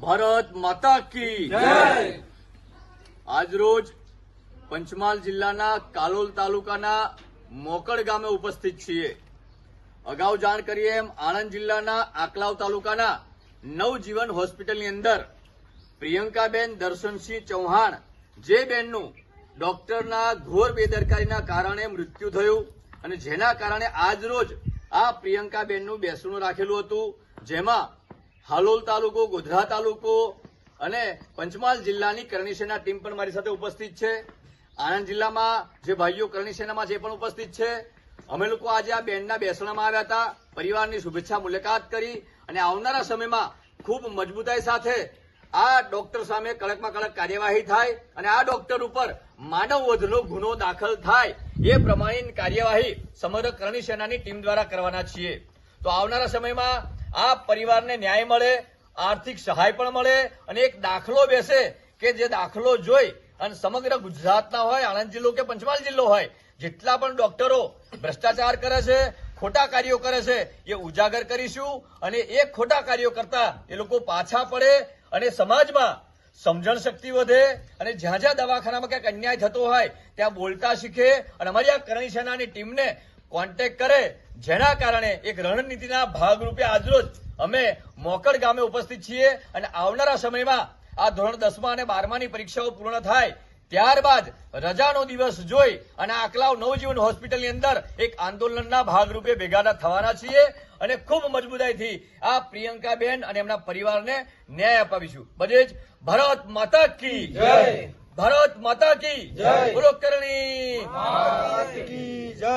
ભારત માતા કી જય। આજરોજ પંચમહાલ જિલ્લાના કાલોલ તાલુકાના મોકડ ગામે ઉપસ્થિત છીએ। અગાઉ જાણ કરીએ એમ આણંદ જિલ્લાના આકલાવ તાલુકાના નવજીવન હોસ્પિટલની અંદર પ્રિયંકાબેન દર્શનસિંહ ચૌહાણ જે બેનનું ડોક્ટરના ઘોર બેદરકારીના કારણે મૃત્યુ થયું અને જેના કારણે આજરોજ આ પ્રિયંકાબેનનું બેસણું રાખેલું હતું, જેમાં હાલોલ તાલુકો, ગોધરા તાલુકો અને પંચમહાલ જિલ્લાની કરણી સેના ટીમ પણ મારી સાથે ઉપસ્થિત છે। આણંદ જિલ્લામાં જે ભાઈઓ કરણી સેનામાં છે એ પણ ઉપસ્થિત છે। અમે લોકો આજે આ બેનના બેસણામાં આવ્યા હતા, પરિવારની શુભેચ્છા મુલાકાત કરી અને આવનારા સમયમાં ખૂબ મજબૂતાઈ સાથે આ ડોક્ટર સામે કડકમાં કડક કાર્યવાહી થાય અને આ ડોક્ટર ઉપર માનવ વધનો ગુનો દાખલ થાય એ પ્રમાણેની કાર્યવાહી સમગ્ર કરણી સેનાની ટીમ દ્વારા કરવાના છીએ। તો આવનારા સમયમાં આ પરિવારને ન્યાય મળે, આર્થિક સહાય પણ મળે અને એક દાખલો બેસે કે જે દાખલો જોઈ અને સમગ્ર ગુજરાતના હોય, આણંદ જિલ્લો કે પંચમહાલ જિલ્લો હોય, જેટલા પણ ડોક્ટરો ભ્રષ્ટાચાર કરે છે, ખોટા કાર્યો કરે છે એ ઉજાગર કરીશું અને એ ખોટા કાર્યો કરતા એ લોકો પાછા પડે અને સમાજમાં સમજણ શક્તિ વધે અને જ્યાં જ્યાં દવાખાનામાં ક્યાંક અન્યાય થતો હોય ત્યાં બોલતા શીખે અને અમારી આ કરણી સેનાની ટીમને કોન્ટેક્ટ કરે, જેના કારણે એક રણનીતિના ભાગરૂપે આજરોજ અમે મોકડ ગામે ઉપસ્થિત છીએ અને આવનારા સમયમાં આ ધોરણ 10મા અને 12માની પરીક્ષાઓ પૂર્ણ થાય ત્યારબાદ રજાનો દિવસ જોઈ અને આકલાવ નવજીવન હોસ્પિટલની અંદર એક આંદોલનના ભાગરૂપે ભેગા થવાના છીએ અને ખૂબ મજબૂતાઈથી આ પ્રિયંકાબેન અને એમના પરિવારને ન્યાય અપાવીશું। બધે જ ભારત માતા કી જય, ભારત માતા કી જય, બોલો કરણી માતા કી જય।